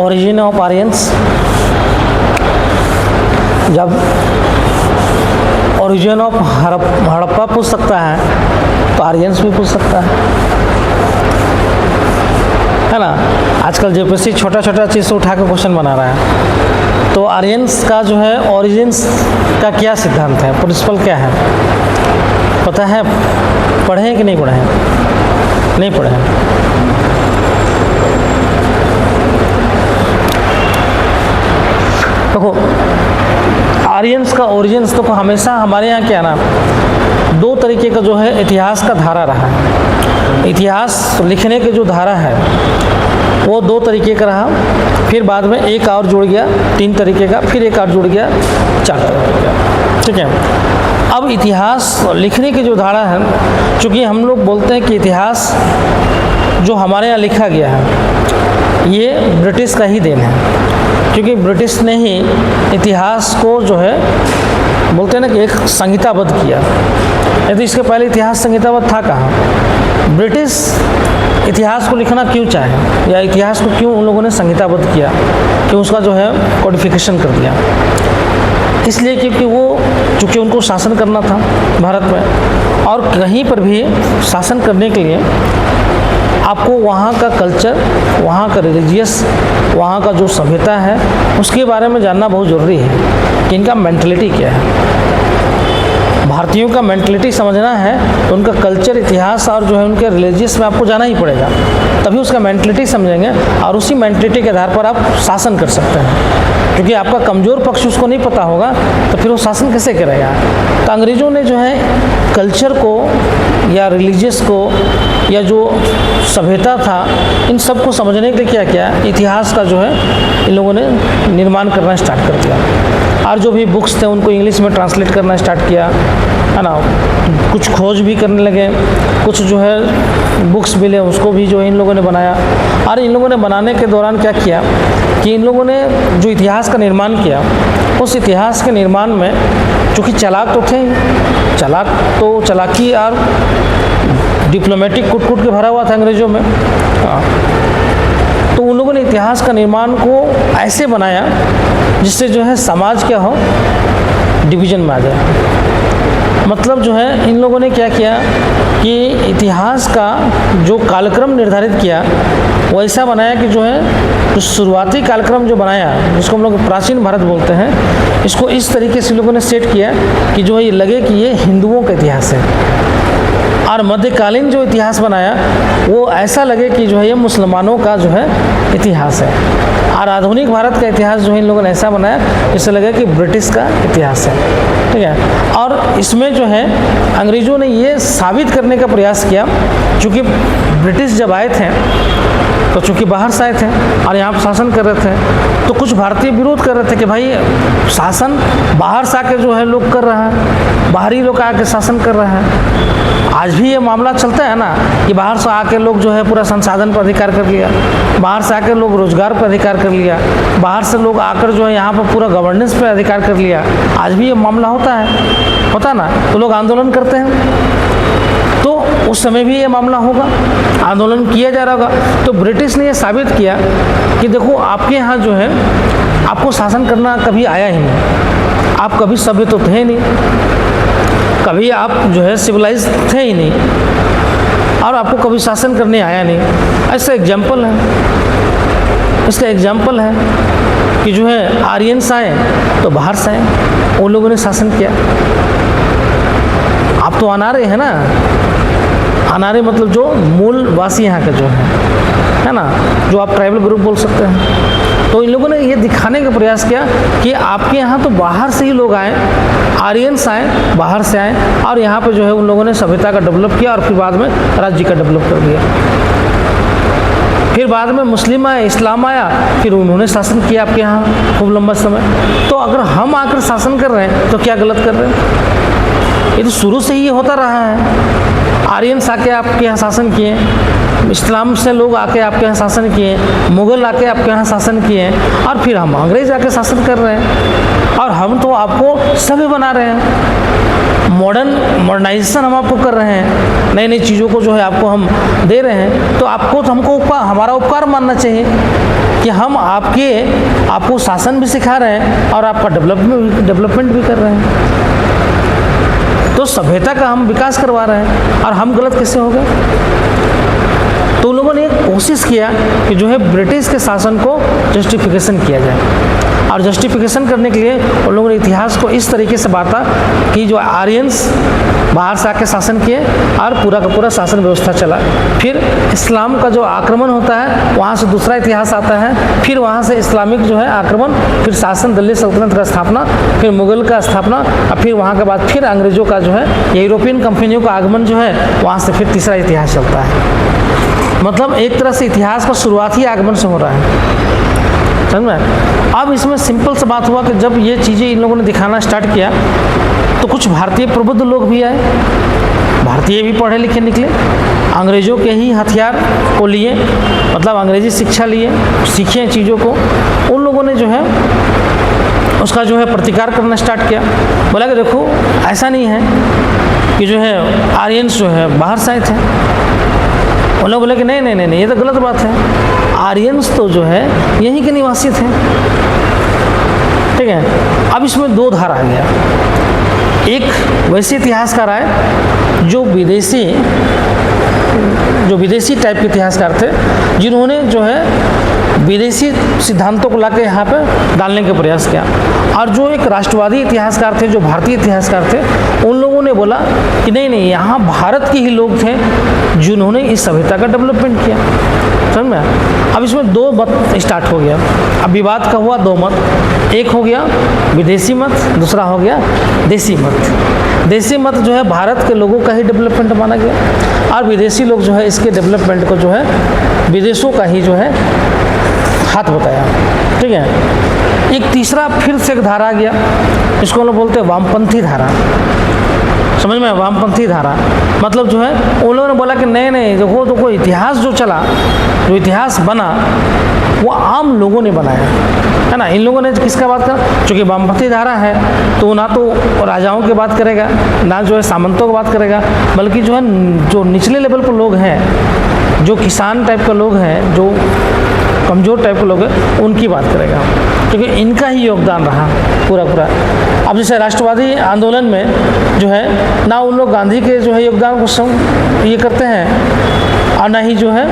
Origin of Aryans. जब origin of Harappa पूछ सकता है तो आर्यंस भी पूछ सकता है ना। आजकल जेपीएससी छोटा छोटा चीज़ से उठा के क्वेश्चन बना रहा है। तो आर्यंस का जो है ओरिजिन्स का क्या सिद्धांत है, प्रिंसिपल क्या है, पता है? पढ़े हैं कि नहीं पढ़े हैं? नहीं पढ़े हैं। देखो आर्यंस का ओरिजिन्स तो हमेशा हमारे यहाँ क्या ना, दो तरीके का जो है इतिहास का धारा रहा है। इतिहास लिखने के जो धारा है वो दो तरीके का रहा, फिर बाद में एक और जुड़ गया 3 तरीके का, फिर एक और जुड़ गया 4 तरीके का। ठीक है। अब इतिहास लिखने की जो धारा है, चूँकि हम लोग बोलते हैं कि इतिहास जो हमारे यहाँ लिखा गया है ये ब्रिटिश का ही देन है, क्योंकि ब्रिटिश ने ही इतिहास को जो है बोलते हैं ना कि एक संहिताबद्ध किया। यदि इसके पहले इतिहास संहिताबद्ध था कहाँ? ब्रिटिश इतिहास को लिखना क्यों चाहे, या इतिहास को क्यों उन लोगों ने संहिताबद्ध किया, कि उसका जो है कोडिफिकेशन कर दिया? इसलिए क्योंकि वो चूँकि उनको शासन करना था भारत में, और कहीं पर भी शासन करने के लिए आपको वहाँ का कल्चर, वहाँ का रिलीजियस, वहाँ का जो सभ्यता है उसके बारे में जानना बहुत ज़रूरी है कि इनका मेंटलिटी क्या है। भारतीयों का मेंटलिटी समझना है तो उनका कल्चर, इतिहास और जो है उनके रिलीजियस में आपको जाना ही पड़ेगा, तभी उसका मेंटलिटी समझेंगे और उसी मेंटलिटी के आधार पर आप शासन कर सकते हैं। क्योंकि आपका कमज़ोर पक्ष उसको नहीं पता होगा तो फिर वो शासन कैसे करेगा? तो अंग्रेज़ों ने जो है कल्चर को या रिलीजियस को या जो सभ्यता था इन सब को समझने के लिए क्या किया, इतिहास का जो है इन लोगों ने निर्माण करना स्टार्ट कर दिया। और जो भी बुक्स थे उनको इंग्लिश में ट्रांसलेट करना स्टार्ट किया, है ना। कुछ खोज भी करने लगे, कुछ जो है बुक्स मिले उसको भी जो है इन लोगों ने बनाया। और इन लोगों ने बनाने के दौरान क्या किया कि इन लोगों ने जो इतिहास का निर्माण किया, उस इतिहास के निर्माण में चूँकि चालाक तो थे, चालाकी और डिप्लोमेटिक कूट के भरा हुआ था अंग्रेज़ों में। तो उन लोगों ने इतिहास का निर्माण को ऐसे बनाया जिससे जो है समाज क्या हो, डिवीज़न में आ जाए। मतलब जो है इन लोगों ने क्या किया कि इतिहास का जो कालक्रम निर्धारित किया वो ऐसा बनाया कि जो है जो शुरुआती कालक्रम जो बनाया, जिसको हम लोग प्राचीन भारत बोलते हैं, इसको इस तरीके से लोगों ने सेट किया कि जो है ये लगे कि ये हिंदुओं का इतिहास है। और मध्यकालीन जो इतिहास बनाया वो ऐसा लगे कि जो है ये मुसलमानों का जो है इतिहास है। और आधुनिक भारत का इतिहास जो है इन लोगों ने ऐसा बनाया जिससे लगे कि ब्रिटिश का इतिहास है। ठीक है। और इसमें जो है अंग्रेज़ों ने ये साबित करने का प्रयास किया, चूँकि ब्रिटिश जब आए थे तो चूँकि बाहर से आए थे और यहाँ पर शासन कर रहे थे, तो कुछ भारतीय विरोध कर रहे थे कि भाई शासन बाहर से आके जो है लोग कर रहा है, बाहरी लोग आके शासन कर रहा है। आज भी ये मामला चलता है ना कि बाहर से आके लोग जो है पूरा संसाधन पर अधिकार कर लिया, बाहर से आकर लोग रोजगार पर अधिकार कर लिया, बाहर से लोग आकर जो है यहाँ पर पूरा गवर्नेंस पर अधिकार कर लिया। आज भी ये मामला होता है ना, तो लोग आंदोलन करते हैं, तो उस समय भी ये मामला होगा, आंदोलन किया जा रहा होगा। तो ब्रिटिश ने ये साबित किया कि देखो आपके यहाँ जो है आपको शासन करना कभी आया ही नहीं, आप कभी सभ्य तो थे नहीं, कभी आप जो है सिविलाइज थे ही नहीं, और आपको कभी शासन करने आया नहीं। ऐसा एग्जाम्पल है, इसका एग्जाम्पल है कि जो है आर्यंस आए तो बाहर से आए, उन लोगों ने शासन किया। आप तो अनारे हैं ना, अनारे मतलब जो मूल वासी यहाँ के जो है ना, जो आप ट्राइबल ग्रुप बोल सकते हैं। तो इन लोगों ने ये दिखाने का प्रयास किया कि आपके यहाँ तो बाहर से ही लोग आए, आर्यंस आए, बाहर से आए, और यहाँ पे जो है उन लोगों ने सभ्यता का डेवलप किया और फिर बाद में राज्य का डेवलप कर दिया। फिर बाद में मुस्लिम आए, इस्लाम आया, फिर उन्होंने शासन किया आपके यहाँ खूब लंबा समय। तो अगर हम आकर शासन कर रहे हैं तो क्या गलत कर रहे हैं? ये तो शुरू से ही ये होता रहा है। आर्यंस आके आपके यहाँ शासन किए, इस्लाम से लोग आके आपके यहाँ शासन किए, मुग़ल आके आपके यहाँ शासन किए, और फिर हम अंग्रेज आके शासन कर रहे हैं, और हम तो आपको सभ्य बना रहे हैं। मॉडर्नाइजेशन हम आपको कर रहे हैं, नई नई चीज़ों को जो है आपको हम दे रहे हैं, तो आपको तो हमको हमारा उपकार मानना चाहिए। कि हम आपको शासन भी सिखा रहे हैं और आपका डेवलपमेंट भी कर रहे हैं। तो सभ्यता का हम विकास करवा रहे हैं और हम गलत कैसे हो गए? तो उन लोगों ने एक कोशिश किया कि जो है ब्रिटिश के शासन को जस्टिफिकेशन किया जाए, और जस्टिफिकेशन करने के लिए उन लोगों ने इतिहास को इस तरीके से बांटा कि जो आर्यंस बाहर से आके शासन किए और पूरा का पूरा शासन व्यवस्था चला। फिर इस्लाम का जो आक्रमण होता है वहाँ से दूसरा इतिहास आता है, फिर वहाँ से इस्लामिक जो है आक्रमण, फिर शासन दिल्ली सल्तनत का स्थापना, फिर मुगल का स्थापना, और फिर वहाँ के बाद फिर अंग्रेज़ों का जो है यूरोपियन कंपनियों का आगमन जो है, वहाँ से फिर तीसरा इतिहास चलता है। मतलब एक तरह से इतिहास का शुरुआत ही आगमन से हो रहा है, समझ में। अब इसमें सिंपल सा बात हुआ कि जब ये चीज़ें इन लोगों ने दिखाना स्टार्ट किया तो कुछ भारतीय प्रबुद्ध लोग भी आए, भारतीय भी पढ़े लिखे निकले, अंग्रेज़ों के ही हथियार को लिए, मतलब अंग्रेज़ी शिक्षा लिए, सीखे चीज़ों को। उन लोगों ने जो है उसका जो है प्रतिकार करना स्टार्ट किया। बोला कि देखो ऐसा नहीं है कि जो है आर्यंस जो है बाहर से आए थे। उन लोग बोले कि नहीं, ये तो गलत बात है, आर्यंस तो जो है यहीं के निवासी थे। ठीक है, अब इसमें दो धारा आ गया। एक वैसे इतिहासकार आए जो विदेशी टाइप के इतिहासकार थे, जिन्होंने जो है विदेशी सिद्धांतों को लाके यहाँ पे डालने का प्रयास किया। और जो एक राष्ट्रवादी इतिहासकार थे, जो भारतीय इतिहासकार थे, उन लोगों ने बोला कि नहीं, यहाँ भारत के ही लोग थे जिन्होंने इस सभ्यता का डेवलपमेंट किया, समझ में। अब इसमें दो मत स्टार्ट हो गया। अब विवाद का हुआ दो मत, एक हो गया विदेशी मत, दूसरा हो गया देसी मत। देसी मत जो है भारत के लोगों का ही डेवलपमेंट माना गया, और विदेशी लोग जो है इसके डेवलपमेंट को जो है विदेशों का ही जो है हाथ बताया। ठीक है, एक तीसरा फिर से एक धारा आ गया, इसको हम लोग बोलते हैं वामपंथी धारा, समझ में। वामपंथी धारा मतलब जो है उन लोगों ने बोला कि नहीं, देखो इतिहास जो चला, जो इतिहास बना वो आम लोगों ने बनाया है ना। इन लोगों ने किसका बात करा? चूँकि वामपंथी धारा है तो ना तो राजाओं की बात करेगा, ना जो है सामंतों की बात करेगा, बल्कि जो है जो निचले लेवल पर लोग हैं, जो किसान टाइप के लोग हैं, जो कमज़ोर टाइप के लोग हैं, उनकी बात करेगा, क्योंकि इनका ही योगदान रहा पूरा। अब जैसे राष्ट्रवादी आंदोलन में जो है ना उन लोग गांधी के जो है योगदान को ये करते हैं, और ना ही जो है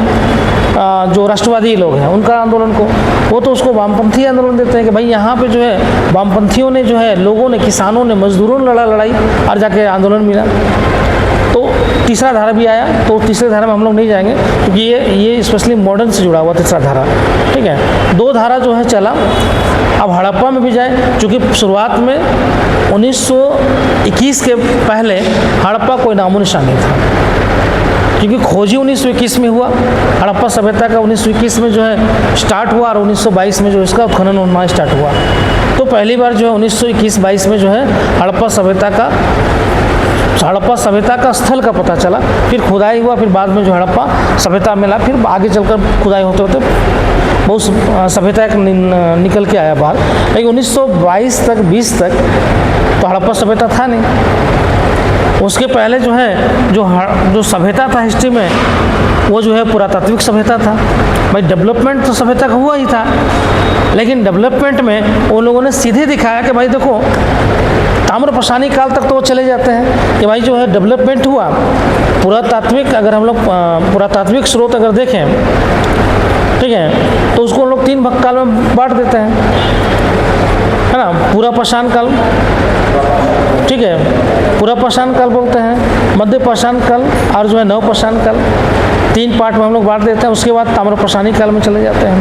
जो राष्ट्रवादी लोग हैं उनका आंदोलन को, वो तो उसको वामपंथी आंदोलन देते हैं कि भाई यहाँ पे जो है वामपंथियों ने जो है लोगों ने, किसानों ने, मजदूरों ने लड़ाई और जाके आंदोलन मिला। तो तीसरा धारा भी आया, तो तीसरे धारा में हम लोग नहीं जाएंगे क्योंकि ये स्पेशली मॉडर्न से जुड़ा हुआ तीसरा धारा। ठीक है, दो धारा जो है चला। अब हड़प्पा में भी जाए, चूँकि शुरुआत में 1921 के पहले हड़प्पा कोई नामो निशान नहीं था, क्योंकि खोजी 1921 में हुआ। हड़प्पा सभ्यता का 1921 में जो है स्टार्ट हुआ, और 1922 में जो इसका उत्खनन होना स्टार्ट हुआ। तो पहली बार जो है 1921-22 में जो है हड़प्पा सभ्यता का स्थल का पता चला, फिर खुदाई हुआ, फिर बाद में जो हड़प्पा सभ्यता मिला, फिर आगे चलकर खुदाई होते होते बहुत सभ्यता निकल के आया बाहर। लेकिन 1922 तक 20 तक तो हड़प्पा सभ्यता था नहीं। उसके पहले जो है जो सभ्यता था हिस्ट्री में, वो जो है पुरातात्विक सभ्यता था। भाई डेवलपमेंट तो सभ्यता का हुआ ही था, लेकिन डेवलपमेंट में उन लोगों ने सीधे दिखाया कि भाई देखो ताम्रपाषाणी काल तक तो वो चले जाते हैं कि भाई जो है डेवलपमेंट हुआ। पुरातात्विक, अगर हम लोग पुरातात्विक स्रोत अगर देखें, ठीक है, तो उसको हम लोग 3 भाग काल में बांट देते हैं, है ना। पूरा पाषाण काल, ठीक है, पूरा पाषाण काल बोलते हैं, मध्य पाषाण काल और जो है नव पाषाण काल, 3 पार्ट में हम लोग बांट देते हैं। उसके बाद ताम्रपाषाणी काल में चले जाते हैं।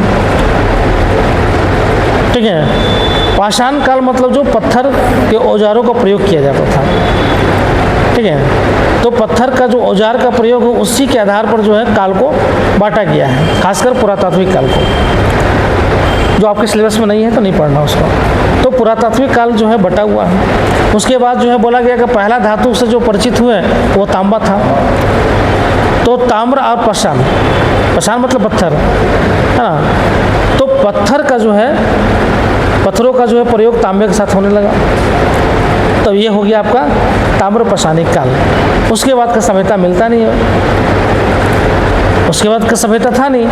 ठीक है, पाषाण काल मतलब जो पत्थर के औजारों का प्रयोग किया जाता था। ठीक है, तो पत्थर का जो औजार का प्रयोग हो, उसी के आधार पर जो है काल को बांटा गया है, खासकर पुरातात्विक काल को। जो आपके सिलेबस में नहीं है तो नहीं पढ़ना उसको। तो पुरातात्विक काल जो है बटा हुआ है। उसके बाद जो है बोला गया कि पहला धातु से जो परिचित हुए वो तांबा था। तो ताम्र और पाषाण, पाषाण मतलब पत्थर, है ना। तो पत्थर का जो है, पत्थरों का जो है प्रयोग तांबे के साथ होने लगा। तो ये हो गया आपका ताम्र पाषाणिक काल। उसके बाद का सभ्यता मिलता नहीं है। उसके बाद का सभ्यता था नहीं,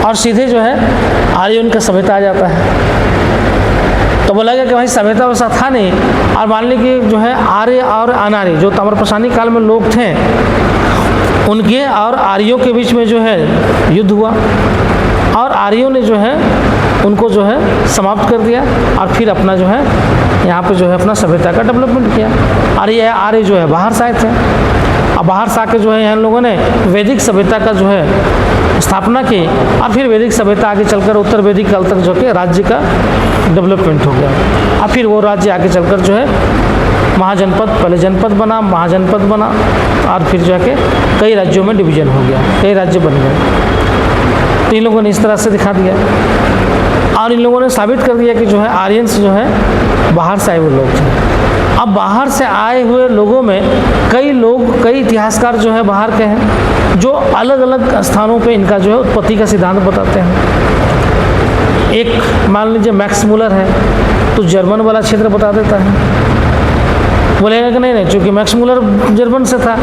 और सीधे जो है आर्यन का सभ्यता आ जाता है। तो बोला गया कि भाई सभ्यता वैसा था नहीं, और मान लीजिए कि जो है आर्य और अनार्य जो ताम्रप्रसानी काल में लोग थे, उनके और आर्यों के बीच में जो है युद्ध हुआ, और आर्यों ने जो है उनको जो है समाप्त कर दिया, और फिर अपना जो है यहाँ पे जो है अपना सभ्यता का डेवलपमेंट किया। और ये आर्य जो है बाहर से आए थे, अब बाहर से आके जो है यहाँ लोगों ने वैदिक सभ्यता का जो है स्थापना की, और फिर वैदिक सभ्यता आगे चलकर उत्तर वैदिक काल तक जो कि राज्य का डेवलपमेंट हो गया। और फिर वो राज्य आगे चलकर जो है महाजनपद, पहले जनपद बना, महाजनपद बना, और फिर जो है कि कई राज्यों में डिवीजन हो गया, कई राज्य बन गए। तो इन लोगों ने इस तरह से दिखा दिया, और इन लोगों ने साबित कर दिया कि जो है आर्यंस जो है बाहर से आए हुए लोग थे। अब बाहर से आए हुए लोगों में कई लोग, कई इतिहासकार जो है बाहर के हैं, जो अलग अलग स्थानों पे इनका जो है उत्पत्ति का सिद्धांत बताते हैं। एक मान लीजिए मैक्स मुलर है, तो जर्मन वाला क्षेत्र बता देता है। बोलेगा कि नहीं, चूँकि मैक्स मुलर जर्मन से था,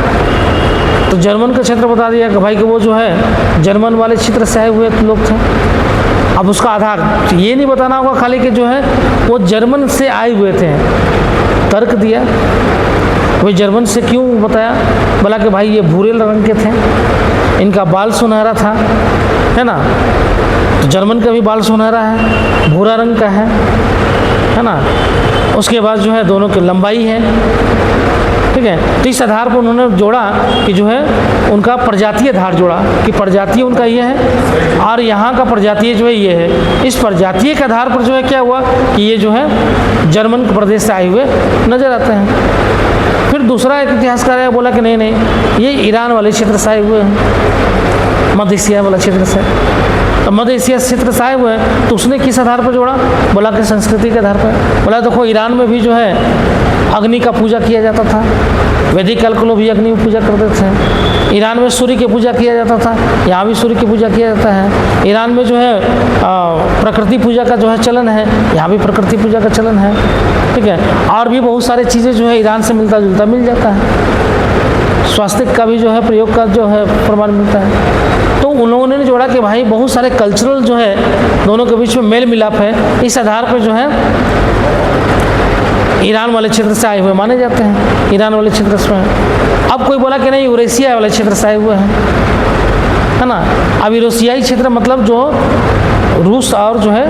तो जर्मन का क्षेत्र बता दिया कि भाई कि वो जो है जर्मन वाले क्षेत्र से आए हुए लोग थे। अब उसका आधार ये नहीं बताना होगा खाली कि जो है वो जर्मन से आए हुए थे, तर्क दिया। वो जर्मन से क्यों बताया? बोला कि भाई ये भूरे रंग के थे, इनका बाल सुनहरा था, है ना, तो जर्मन का भी बाल सुनहरा है, भूरा रंग का है ना। उसके बाद जो है दोनों की लंबाई है, ठीक है। तो इस आधार पर उन्होंने जोड़ा कि जो है उनका प्रजातीय आधार जोड़ा कि प्रजातीय उनका ये है, और यहाँ का प्रजातीय जो है ये है। इस प्रजातीय के आधार पर जो है क्या हुआ कि ये जो है जर्मन प्रदेश से आए हुए नजर आते हैं। फिर दूसरा एक इतिहासकार है, बोला कि नहीं, ये ईरान वाले क्षेत्र से आए हुए हैं, मध्य एशिया वाला क्षेत्र से। तो मध्य एशिया क्षेत्र से आए हुए हैं, तो उसने किस आधार पर जोड़ा? बोला कि संस्कृति के आधार पर। बोला देखो ईरान में भी जो है अग्नि का पूजा किया जाता था, वैदिक काल के लोग भी अग्नि की पूजा करते थे। ईरान में सूर्य की पूजा किया जाता था, यहाँ भी सूर्य की पूजा किया जाता है। ईरान में जो है प्रकृति पूजा का जो है चलन है, यहाँ भी प्रकृति पूजा का चलन है, ठीक है। और भी बहुत सारी चीज़ें जो है ईरान से मिलता जुलता मिल जाता है। स्वास्तिक का भी जो है प्रयोग का जो है प्रमाण मिलता है। तो उन लोगों ने जोड़ा कि भाई बहुत सारे कल्चरल जो है दोनों के बीच में मेल मिलाप है। इस आधार पर जो है ईरान वाले क्षेत्र से आए हुए माने जाते हैं, ईरान वाले क्षेत्र से। अब कोई बोला कि नहीं यूरेशिया वाले क्षेत्र से आए हुए हैं, है ना। अब यूरेशियाई क्षेत्र मतलब जो रूस और जो है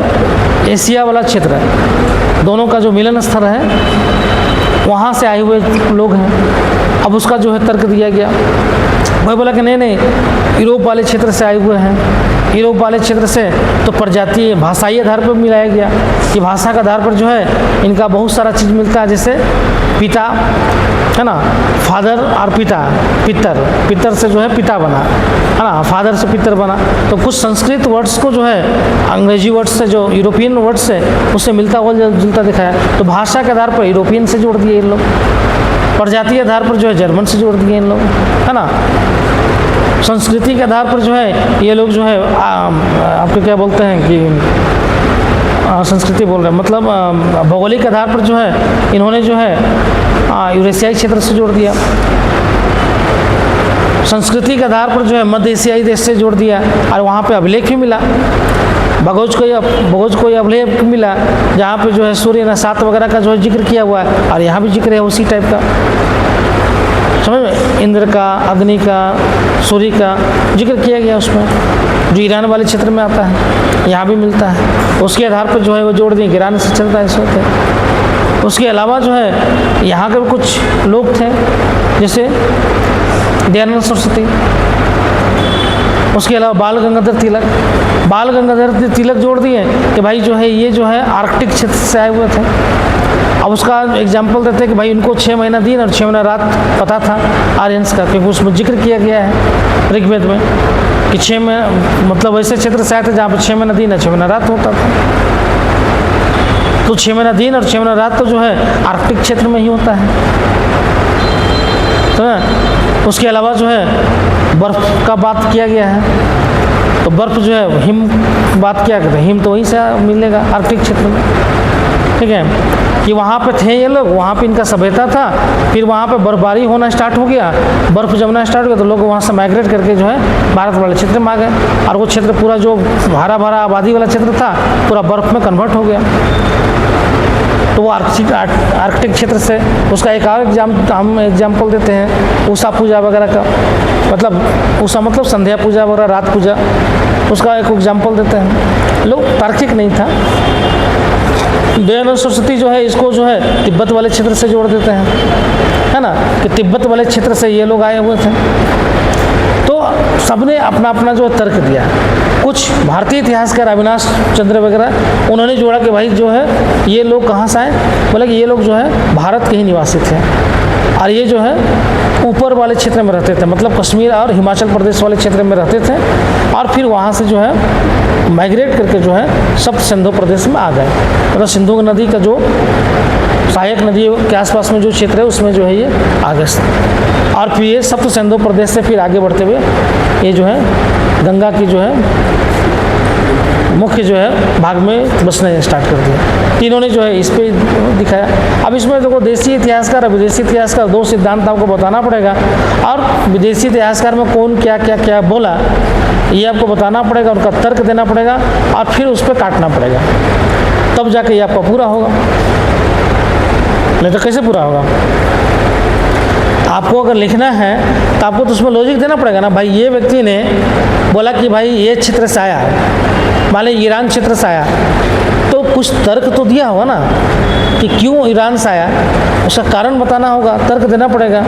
एशिया वाला क्षेत्र है, दोनों का जो मिलन स्थल है, वहाँ से आए हुए लोग हैं। अब उसका जो है तर्क दिया गया। वही बोला कि नहीं, यूरोप वाले क्षेत्र से आए हुए हैं। यूरोप वाले क्षेत्र से तो प्रजातीय भाषाई आधार पर मिलाया गया कि भाषा के आधार पर जो है इनका बहुत सारा चीज़ मिलता है, जैसे पिता, है ना, फादर और पिता, पितर से जो है पिता बना, है ना, फादर से पितर बना। तो कुछ संस्कृत वर्ड्स को जो है अंग्रेजी वर्ड्स से, जो यूरोपियन वर्ड्स से, उससे मिलता हुआ जुलता दिखाया। तो भाषा के आधार पर यूरोपियन से जोड़ दिए इन लोग, प्रजातीय आधार पर जो है जर्मन से जोड़ दिए इन लोग, है ना। संस्कृति के आधार पर जो है ये लोग जो है आपको क्या बोलते हैं कि संस्कृति बोल रहे हैं, मतलब भौगोलिक आधार पर जो है इन्होंने जो है यूरेशियाई क्षेत्र से जोड़ दिया। संस्कृति के आधार पर जो है मध्य एशियाई देश से जोड़ दिया, और वहाँ पे अभिलेख भी मिला। भगोज को अभिलेख मिला जहाँ पे जो है सूर्य नसात वगैरह का जो है जिक्र किया हुआ है, और यहाँ भी जिक्र है उसी टाइप का, समझ में, इंद्र का, अग्नि का, सूर्य का जिक्र किया गया उसमें, जो ईरान वाले क्षेत्र में आता है, यहाँ भी मिलता है। उसके आधार पर जो है वो जोड़ दिए, ईरान से चलता है इस वक्त। उसके अलावा जो है यहाँ के कुछ लोग थे, जैसे दयानंद सरस्वती, उसके अलावा बाल गंगाधर तिलक जोड़ दिए कि भाई जो है ये जो है आर्कटिक क्षेत्र से आए हुए थे। अब उसका एग्जाम्पल देते हैं कि भाई उनको 6 महीना दिन और 6 महीना रात पता था आर्यंस का, क्योंकि उसमें जिक्र किया गया है ऋग्वेद में कि 6 महीना, मतलब ऐसे क्षेत्र से आए थे जहाँ पर 6 महीना दिन और 6 महीना रात होता था। तो 6 महीना दिन और 6 महीना रात तो जो है आर्कटिक क्षेत्र में ही होता है। तो उसके अलावा जो है बर्फ़ का बात किया गया है, तो बर्फ़ जो है हिम बात किया गया, हिम तो वहीं से मिलेगा आर्कटिक क्षेत्र में, ठीक है। कि वहाँ पे थे ये लोग, वहाँ पे इनका सभ्यता था, फिर वहाँ पे बर्फबारी होना स्टार्ट हो गया, बर्फ़ जमना स्टार्ट हो गया, तो लोग वहाँ से माइग्रेट करके जो है भारत वाले क्षेत्र में आ गए, और वो क्षेत्र पूरा जो हरा भरा आबादी वाला क्षेत्र था पूरा बर्फ़ में कन्वर्ट हो गया। तो वो आर्कटिक क्षेत्र से, उसका एक और हम एग्जाम्पल देते हैं उषा पूजा वगैरह का, मतलब उषा मतलब संध्या पूजा वगैरह, रात पूजा, उसका एक एग्जाम्पल देते हैं। लोग तार्किक नहीं था। दयानंद सरस्वती जो है इसको जो है तिब्बत वाले क्षेत्र से जोड़ देते हैं, है ना, कि तिब्बत वाले क्षेत्र से ये लोग आए हुए थे। तो सबने अपना अपना जो है तर्क दिया। कुछ भारतीय इतिहासकार अविनाश चंद्र वगैरह उन्होंने जोड़ा कि भाई जो है ये लोग कहाँ से आए, बोले कि ये लोग जो है भारत के ही निवासी थे, और ये जो है ऊपर वाले क्षेत्र में रहते थे, मतलब कश्मीर और हिमाचल प्रदेश वाले क्षेत्र में रहते थे, और फिर वहाँ से जो है माइग्रेट करके जो है सप्त सिंधु प्रदेश में आ गए। मतलब सिंधु नदी का जो सहायक नदी के आसपास में जो क्षेत्र है उसमें जो है ये आ गए, और फिर ये सप्त सिंधु प्रदेश से फिर आगे बढ़ते हुए ये जो है गंगा की जो है मुख्य जो है भाग में बसने स्टार्ट कर दिया। तीनों ने जो है इस पे दिखाया। अब इसमें देखो देसी इतिहासकार और विदेशी इतिहासकार दो सिद्धांत आपको बताना पड़ेगा, और विदेशी इतिहासकार में कौन क्या क्या क्या बोला ये आपको बताना पड़ेगा, उनका तर्क देना पड़ेगा, और फिर उस पर काटना पड़ेगा, तब जाके ये आपका पूरा होगा। नहीं तो कैसे पूरा होगा? आपको अगर लिखना है तो आपको तो उसमें लॉजिक देना पड़ेगा ना। भाई ये व्यक्ति ने बोला कि भाई ये क्षेत्र से आया, मान लीजिए ईरान क्षेत्र से आया, तो कुछ तर्क तो दिया होगा ना कि क्यों ईरान से आया, उसका कारण बताना होगा, तर्क देना पड़ेगा।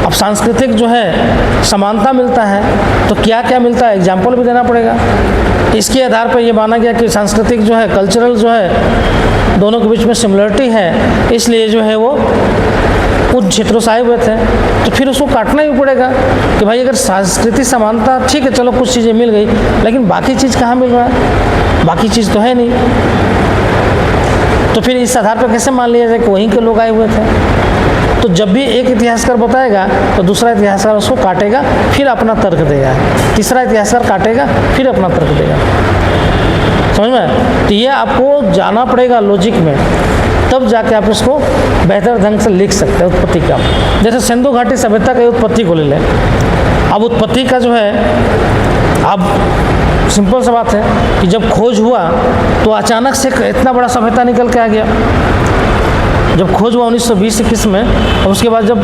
अब सांस्कृतिक जो है समानता मिलता है तो क्या क्या मिलता है, एग्जाम्पल भी देना पड़ेगा। इसके आधार पर यह माना गया कि सांस्कृतिक जो है कल्चरल जो है दोनों के बीच में सिमिलरिटी है, इसलिए जो है वो उन क्षेत्रों से आए हुए थे, तो फिर उसको काटना ही पड़ेगा कि भाई अगर सांस्कृतिक समानता ठीक है, चलो कुछ चीज़ें मिल गई, लेकिन बाकी चीज़ कहाँ मिल रहा है, बाकी चीज़ तो है नहीं। तो फिर इस आधार पर कैसे मान लिया जाए कि वहीं के लोग आए हुए थे? तो जब भी एक इतिहासकार बताएगा तो दूसरा इतिहासकार उसको काटेगा, फिर अपना तर्क देगा, तीसरा इतिहासकार काटेगा, फिर अपना तर्क देगा। समझ में? तो ये आपको जाना पड़ेगा लॉजिक में, तब जाके आप उसको बेहतर ढंग से लिख सकते हैं उत्पत्ति का। जैसे सिंधु घाटी सभ्यता की उत्पत्ति को ले लें। अब उत्पत्ति का जो है, अब सिंपल सा बात है कि जब खोज हुआ तो अचानक से इतना बड़ा सभ्यता निकल के आ गया। जब खोज हुआ 1920-21 में, और उसके बाद जब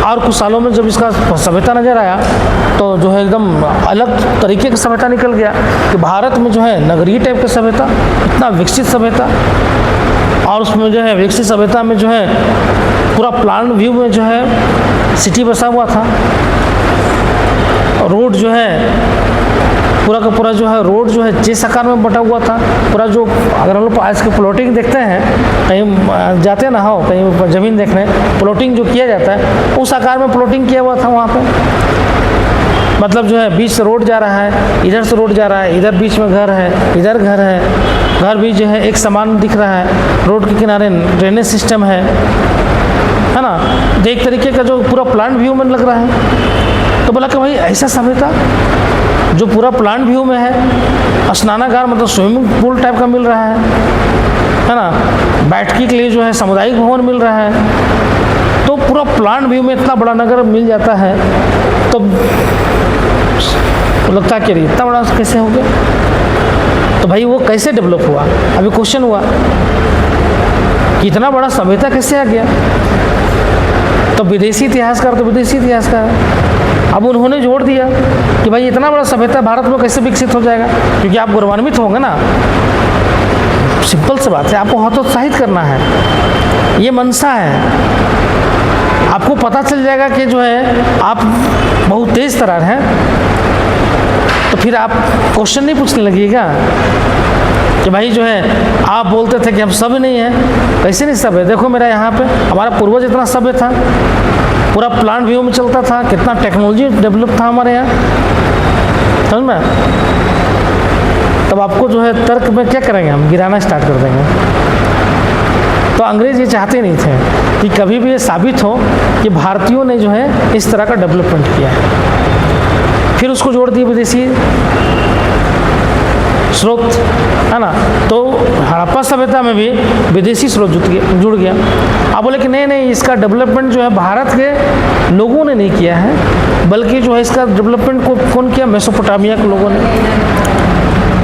और कुछ सालों में जब इसका सभ्यता नज़र आया तो जो है एकदम अलग तरीके की सभ्यता निकल गया कि भारत में जो है नगरीय टाइप की सभ्यता, इतना विकसित सभ्यता, और उसमें जो है विकसित सभ्यता में जो है पूरा प्लान व्यू में जो है सिटी बसा हुआ था, रोड जो है पूरा का पूरा जो है रोड जो है जिस आकार में बटा हुआ था पूरा। जो अगर हम लोग आज की प्लॉटिंग देखते हैं, कहीं जाते हैं ना हो कहीं ज़मीन देखने, प्लॉटिंग जो किया जाता है उस आकार में प्लॉटिंग किया हुआ था वहाँ पे। मतलब जो है बीच से रोड जा रहा है, इधर से रोड जा रहा है, इधर बीच में घर है, इधर घर है, घर भी जो है एक समान दिख रहा है, रोड के किनारे ड्रेनेज सिस्टम है ना, तो एक तरीके का जो पूरा प्लान व्यू में लग रहा है। तो बोला कि भाई ऐसा सभ्यता जो पूरा प्लान व्यू में है, स्नानागार मतलब स्विमिंग पूल टाइप का मिल रहा है ना, बैठने के लिए जो है सामुदायिक भवन मिल रहा है, तो पूरा प्लान व्यू में इतना बड़ा नगर मिल जाता है, तो लगता है कि इतना बड़ा कैसे हो गया? तो भाई वो कैसे डेवलप हुआ? अभी क्वेश्चन हुआ कि इतना बड़ा सभ्यता कैसे आ गया? तो विदेशी इतिहासकार तो विदेशी इतिहासकार है। अब उन्होंने जोड़ दिया कि भाई इतना बड़ा सभ्यता भारत में कैसे विकसित हो जाएगा, क्योंकि आप गौरवान्वित होंगे ना। सिंपल सी बात है, आपको हतोत्साहित करना है, ये मनसा है। आपको पता चल जाएगा कि जो है आप बहुत तेज तरार हैं, तो फिर आप क्वेश्चन नहीं पूछने लगिएगा कि भाई जो है आप बोलते थे कि हम सब नहीं हैं, कैसे नहीं सब है? देखो मेरा यहाँ पे हमारा पूर्वज इतना सभ्य था, पूरा प्लान व्यू में चलता था, कितना टेक्नोलॉजी डेवलप था हमारे यहाँ, समझ में? तब आपको जो है तर्क में क्या करेंगे, हम गिराना स्टार्ट कर देंगे। तो अंग्रेज ये चाहते नहीं थे कि कभी भी ये साबित हो कि भारतीयों ने जो है इस तरह का डेवलपमेंट किया है। फिर उसको जोड़ दिए विदेशी स्रोत, है ना। तो हड़प्पा सभ्यता में भी विदेशी स्रोत जुड़ गया। अब बोले कि नहीं नहीं, इसका डेवलपमेंट जो है भारत के लोगों ने नहीं किया है, बल्कि जो है इसका डेवलपमेंट कौन किया? मेसोपोटामिया के लोगों ने,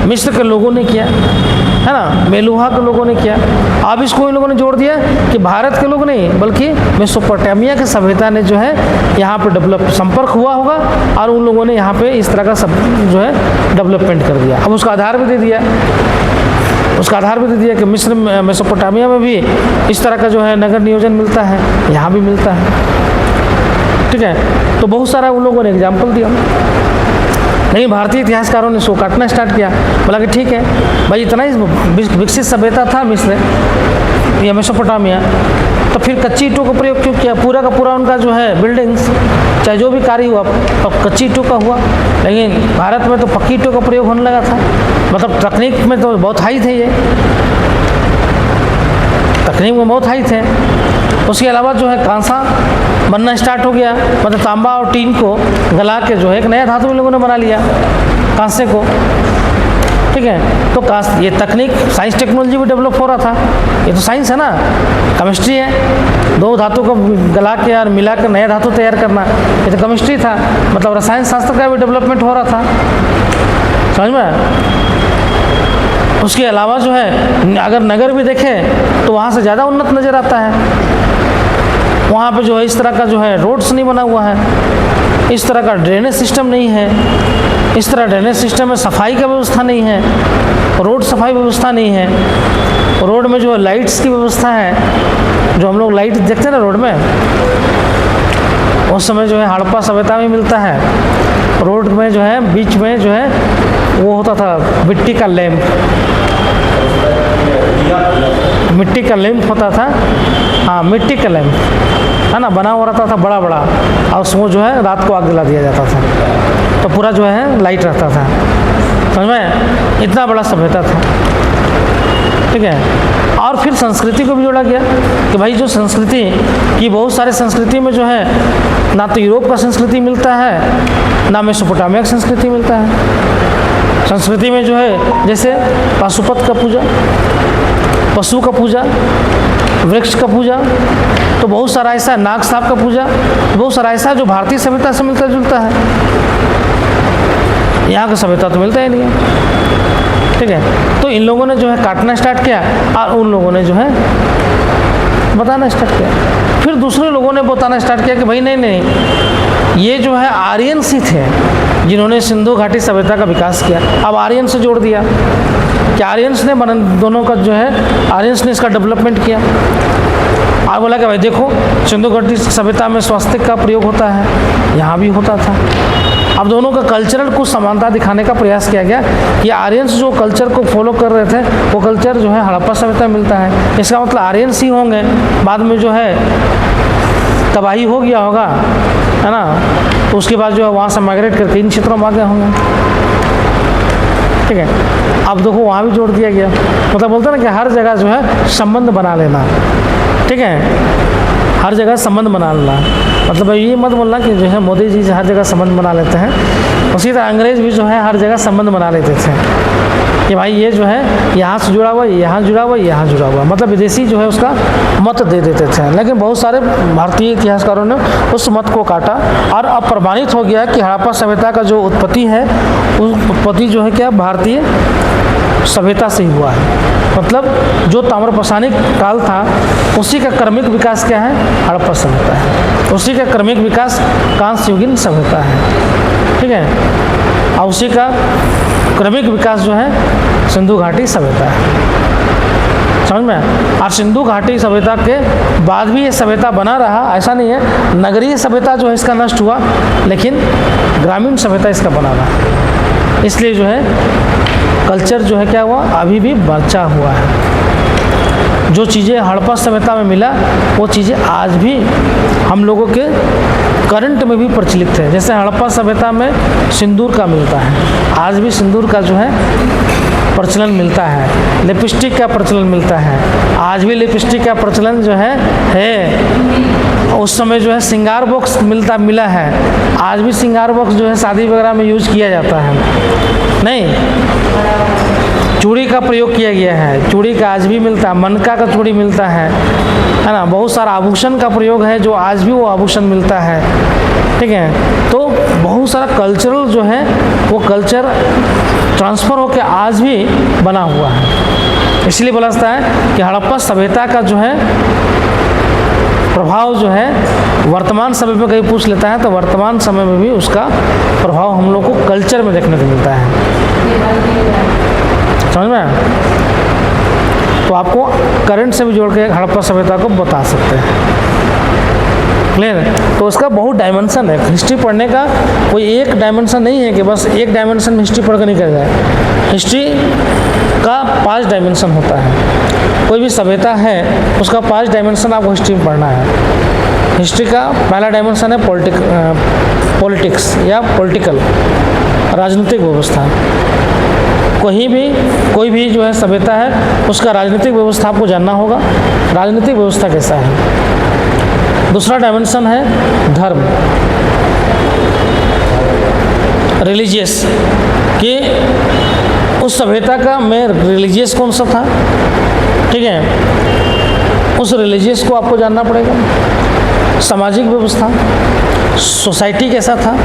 मिस्र के लोगों ने किया, है ना, मेलुहा के लोगों ने किया। अब इसको इन लोगों ने जोड़ दिया कि भारत के लोग नहीं, बल्कि मेसोपोटामिया के सभ्यता ने जो है यहाँ पे डेवलप संपर्क हुआ होगा, और उन लोगों ने यहाँ पे इस तरह का सब जो है डेवलपमेंट कर दिया। अब उसका आधार भी दे दिया, उसका आधार भी दे दिया कि मिस्र मेसोपोटामिया में भी इस तरह का जो है नगर नियोजन मिलता है, यहाँ भी मिलता है। ठीक है, तो बहुत सारा उन लोगों ने एग्जाम्पल दिया। नहीं, भारतीय इतिहासकारों ने इसको काटना स्टार्ट किया। बोला कि ठीक है भाई, इतना ही विकसित सभ्यता था मिस्र या मेसोपोटामिया, तो फिर कच्ची ईंटों का प्रयोग क्यों किया? पूरा का पूरा उनका जो है बिल्डिंग्स, चाहे जो भी कार्य हुआ अब कच्ची ईंटों का हुआ, लेकिन भारत में तो पक्की ईंटों का प्रयोग होने लगा था। मतलब तकनीक में तो बहुत हाई थे, ये तकनीक में बहुत हाई थे। उसके अलावा जो है कांसा बनना स्टार्ट हो गया, मतलब तांबा और टीन को गला के जो है एक नया धातु इन लोगों ने बना लिया, कांसे को। ठीक है, तो ये तकनीक, साइंस टेक्नोलॉजी भी डेवलप हो रहा था। ये तो साइंस है ना, केमिस्ट्री है, दो धातु को गला के और मिला कर नया धातु तैयार करना, ये तो केमिस्ट्री था। मतलब रसायन शास्त्र का भी डेवलपमेंट हो रहा था, समझ में। उसके अलावा जो है अगर नगर भी देखें तो वहाँ से ज़्यादा उन्नत नज़र आता है। वहाँ पे जो है इस तरह का जो है रोड्स नहीं बना हुआ है, इस तरह का ड्रेनेज सिस्टम नहीं है, इस तरह ड्रेनेज सिस्टम में सफाई का व्यवस्था नहीं है, रोड सफाई व्यवस्था नहीं है, रोड में जो है लाइट्स की व्यवस्था है, जो हम लोग लाइट देखते हैं ना रोड में, उस समय जो है हड़प्पा सभ्यता में मिलता है। रोड में जो है बीच में जो है वो होता था मिट्टी का लैंप, मिट्टी का लैंप होता था, हाँ मिट्टी का लैंप, है ना, बना हुआ रहता था बड़ा बड़ा, और उसमें जो है रात को आग जला दिया जाता था, तो पूरा जो है लाइट रहता था। समझ में, इतना बड़ा सभ्यता था। ठीक है, और फिर संस्कृति को भी जोड़ा गया कि भाई जो संस्कृति की, बहुत सारे संस्कृति में जो है ना तो यूरोप का संस्कृति मिलता है, ना मेसोपोटामिया का संस्कृति मिलता है। संस्कृति में जो है जैसे पाशुपत का पूजा, पशु का पूजा, वृक्ष का पूजा, तो बहुत सारा ऐसा, नाग साहब का पूजा, बहुत सारा ऐसा जो भारतीय सभ्यता से मिलता जुलता है। यहाँ का सभ्यता तो मिलता ही नहीं है। ठीक है, तो इन लोगों ने जो है काटना स्टार्ट किया, और उन लोगों ने जो है बताना स्टार्ट किया। फिर दूसरे लोगों ने बताना स्टार्ट किया कि भाई नहीं नहीं, ये जो है आर्यंस ही थे जिन्होंने सिंधु घाटी सभ्यता का विकास किया। अब आर्यन से जोड़ दिया कि आर्यंस ने दोनों का जो है आर्यंस ने इसका डेवलपमेंट किया। और बोला कि भाई देखो, सिंधु घाटी सभ्यता में स्वास्तिक का प्रयोग होता है, यहाँ भी होता था। अब दोनों का कल्चरल कुछ समानता दिखाने का प्रयास किया गया कि आर्यंस जो कल्चर को फॉलो कर रहे थे, वो कल्चर जो है हड़प्पा सभ्यता में मिलता है। इसका मतलब आर्यंस ही होंगे, बाद में जो है तबाही हो गया होगा, है ना, तो उसके बाद जो है वहाँ से माइग्रेट करके इन क्षेत्रों में आ गए होंगे। ठीक है, अब देखो वहाँ भी जोड़ दिया गया। मतलब बोलते हैं ना कि हर जगह जो है संबंध बना लेना। ठीक है, हर जगह संबंध बना लेना, मतलब ये मत बोलना कि जो है मोदी जी हर जगह संबंध बना लेते हैं। उसी तरह अंग्रेज भी जो है हर जगह संबंध बना लेते थे कि भाई ये जो है यहाँ से जुड़ा हुआ, यहाँ जुड़ा हुआ, यहाँ जुड़ा हुआ, मतलब विदेशी जो है उसका मत दे देते थे। लेकिन बहुत सारे भारतीय इतिहासकारों ने उस मत को काटा, और अब प्रमाणित हो गया कि हड़प्पा सभ्यता का जो उत्पत्ति है, उस उत्पत्ति जो है क्या भारतीय सभ्यता से हुआ है। मतलब जो ताम्रपाषाणिक काल था, उसी का क्रमिक विकास क्या है? हड़प्पा सभ्यता है। उसी का क्रमिक विकास कांस्य युगीन सभ्यता है। ठीक है, और उसी का क्रमिक विकास जो है सिंधु घाटी सभ्यता है। समझ में? और सिंधु घाटी सभ्यता के बाद भी ये सभ्यता बना रहा, ऐसा नहीं है। नगरीय सभ्यता जो है इसका नष्ट हुआ, लेकिन ग्रामीण सभ्यता इसका बना रहा। इसलिए जो है कल्चर जो है क्या हुआ, अभी भी बचा हुआ है। जो चीज़ें हड़प्पा सभ्यता में मिला, वो चीज़ें आज भी हम लोगों के करंट में भी प्रचलित है। जैसे हड़प्पा सभ्यता में सिंदूर का मिलता है, आज भी सिंदूर का जो है प्रचलन मिलता है। लिपस्टिक का प्रचलन मिलता है, आज भी लिपस्टिक का प्रचलन जो है। उस समय जो है श्रृंगार बॉक्स मिला है, आज भी श्रृंगार बॉक्स जो है शादी वगैरह में यूज किया जाता है। नहीं, चूड़ी का प्रयोग किया गया है, चूड़ी का आज भी मिलता है, मनका का चूड़ी मिलता है ना। बहुत सारा आभूषण का प्रयोग है जो आज भी वो आभूषण मिलता है, ठीक है। तो बहुत सारा कल्चरल जो है वो कल्चर ट्रांसफ़र होकर आज भी बना हुआ है। इसलिए बोला जाता है कि हड़प्पा सभ्यता का जो है प्रभाव जो है वर्तमान समय में कहीं पूछ लेता है तो वर्तमान समय में भी उसका प्रभाव हम लोग को कल्चर में देखने को मिलता है, समझ में। तो आपको करंट से भी जोड़ के हड़प्पा सभ्यता को बता सकते हैं, क्लियर है। तो उसका बहुत डायमेंशन है, हिस्ट्री पढ़ने का कोई एक डायमेंशन नहीं है कि बस एक डायमेंशन में हिस्ट्री पढ़ कर नहीं कर जाए। हिस्ट्री का 5 डायमेंशन होता है, कोई भी सभ्यता है उसका 5 डायमेंशन आपको हिस्ट्री में पढ़ना है। हिस्ट्री का पहला डायमेंशन है पॉलिटिक्स या पॉलिटिकल, राजनीतिक व्यवस्था। कोई भी जो है सभ्यता है उसका राजनीतिक व्यवस्था आपको जानना होगा, राजनीतिक व्यवस्था कैसा है। दूसरा डायमेंशन है धर्म, रिलीजियस, कि उस सभ्यता का में रिलीजियस कौन सा था, ठीक है, उस रिलीजियस को आपको जानना पड़ेगा। सामाजिक व्यवस्था, सोसाइटी कैसा था,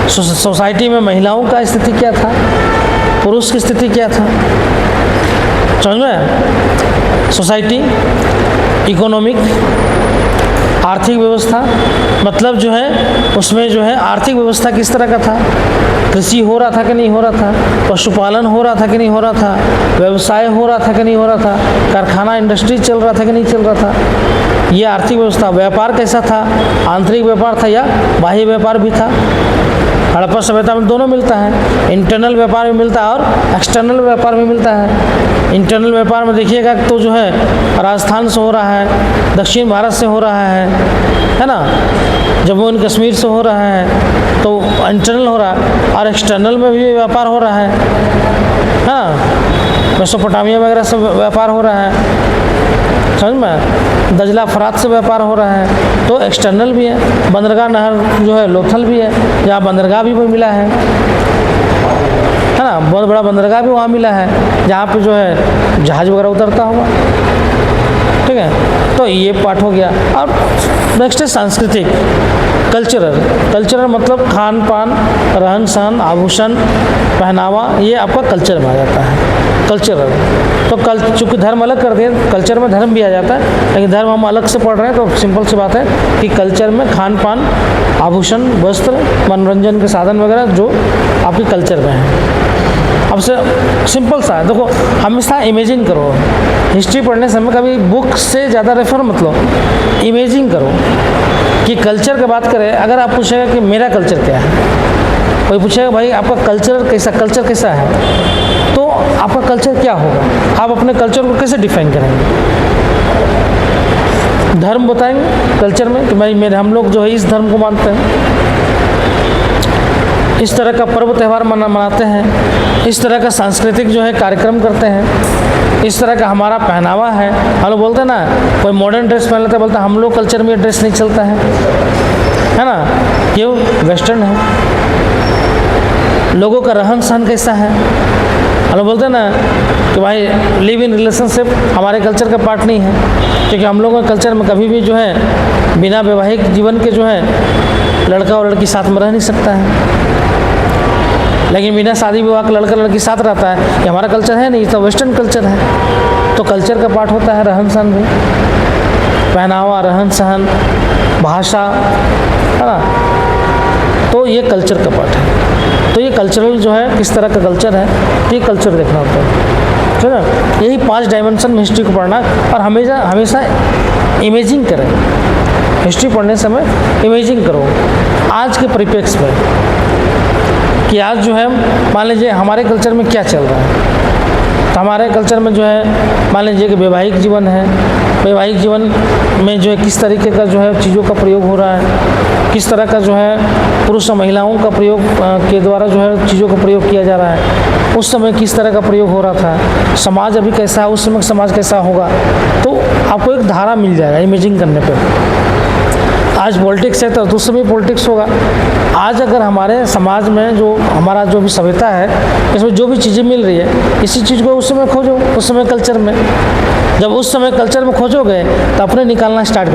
सोसाइटी में महिलाओं का स्थिति क्या था, पुरुष की स्थिति क्या था, समझ में। सोसाइटी, इकोनॉमिक, आर्थिक व्यवस्था, मतलब जो है उसमें जो है आर्थिक व्यवस्था किस तरह का था, कृषि हो रहा था कि नहीं हो रहा था, पशुपालन हो रहा था कि नहीं हो रहा था, व्यवसाय हो रहा था कि नहीं हो रहा था, कारखाना इंडस्ट्री चल रहा था कि नहीं चल रहा था, ये आर्थिक व्यवस्था। व्यापार कैसा था, आंतरिक व्यापार था या बाह्य व्यापार भी था। हड़प्पा सभ्यता में दोनों मिलता है, इंटरनल व्यापार भी मिलता है और एक्सटर्नल व्यापार भी मिलता है। इंटरनल व्यापार में देखिएगा तो जो है राजस्थान से हो रहा है, दक्षिण भारत से हो रहा है ना, जम्मू एंड कश्मीर से हो रहा है, तो इंटरनल हो रहा है। और एक्सटर्नल में भी व्यापार हो रहा है ना, मेसोपोटामिया वगैरह से व्यापार हो रहा है, समझ में। दजला फरात से व्यापार हो रहा है, तो एक्सटर्नल भी है। बंदरगाह नहर जो है लोथल भी है, जहाँ बंदरगाह भी मिला है ना, बहुत बड़ा बंदरगाह भी वहाँ मिला है जहाँ पे जो है जहाज़ वगैरह उतरता होगा, ठीक है। तो ये पार्ट हो गया। और नेक्स्ट है सांस्कृतिक, कल्चरल मतलब खान पान, रहन सहन, आभूषण, पहनावा, ये आपका कल्चर में आ जाता है, कल्चरल। तो चूँकि धर्म अलग कर दिए, कल्चर में धर्म भी आ जाता है, लेकिन धर्म हम अलग से पढ़ रहे हैं तो सिंपल सी बात है कि कल्चर में खान पान, आभूषण, वस्त्र, मनोरंजन के साधन वगैरह जो आपके कल्चर में है। अब से सिंपल सा है, देखो हमेशा इमेजिंग करो, हिस्ट्री पढ़ने समय कभी बुक से ज़्यादा रेफर मत लो, इमेजिंग करो कि कल्चर की बात करें। अगर आप पूछेगा कि मेरा कल्चर क्या है, कोई पूछेगा भाई आपका कल्चर कैसा है, तो आपका कल्चर क्या होगा, आप अपने कल्चर को कैसे डिफाइन करेंगे। धर्म बताएंगे कल्चर में कि भाई हम लोग जो है इस धर्म को मानते हैं, इस तरह का पर्व त्यौहार मनाते हैं, इस तरह का सांस्कृतिक जो है कार्यक्रम करते हैं, इस तरह का हमारा पहनावा है। हम लोग बोलते हैं ना, कोई मॉडर्न ड्रेस पहन लेता है, बोलता है हम लोग कल्चर में ये ड्रेस नहीं चलता है ना, क्यों, वेस्टर्न है। लोगों का रहन सहन कैसा है, हम लोग बोलते हैं ना कि भाई लिव इन रिलेशनशिप हमारे कल्चर का पार्ट नहीं है, क्योंकि हम लोगों के कल्चर में कभी भी जो है बिना वैवाहिक जीवन के जो है लड़का और लड़की साथ में रह नहीं सकता है। लेकिन बिना शादी विवाह का लड़का लड़की साथ रहता है, ये हमारा कल्चर है नहीं, तो वेस्टर्न कल्चर है। तो कल्चर का पार्ट होता है रहन सहन भी, पहनावा, रहन सहन, भाषा, है ना, तो ये कल्चर का पार्ट है। तो ये कल्चरल जो है किस तरह का कल्चर है, ये कल्चर देखना होता है, ठीक है। यही 5 डायमेंशन में हिस्ट्री को पढ़ना, और हमेशा इमेजिंग करें, हिस्ट्री पढ़ने समय इमेजिंग करो आज के परिप्रेक्ष्य में कि आज जो है मान लीजिए हमारे कल्चर में क्या चल रहा है। तो हमारे कल्चर में जो है मान लीजिए कि वैवाहिक जीवन है, वैवाहिक जीवन में जो है किस तरीके का जो है चीज़ों का प्रयोग हो रहा है, किस तरह का जो है पुरुष और महिलाओं का प्रयोग के द्वारा जो है चीज़ों का प्रयोग किया जा रहा है, उस समय किस तरह का प्रयोग हो रहा था, समाज अभी कैसा है, उस समय समाज कैसा होगा। तो आपको एक धारा मिल जाएगा इमेजिंग करने पर। आज पॉलिटिक्स है तो दूसरे भी पॉलिटिक्स होगा। आज अगर हमारे समाज में जो हमारा जो भी सभ्यता है, इसमें जो भी चीज़ें मिल रही है, इसी चीज़ को उस समय खोजो, उस समय कल्चर में। जब उस समय कल्चर में खोजोगे तो अपने निकालना स्टार्ट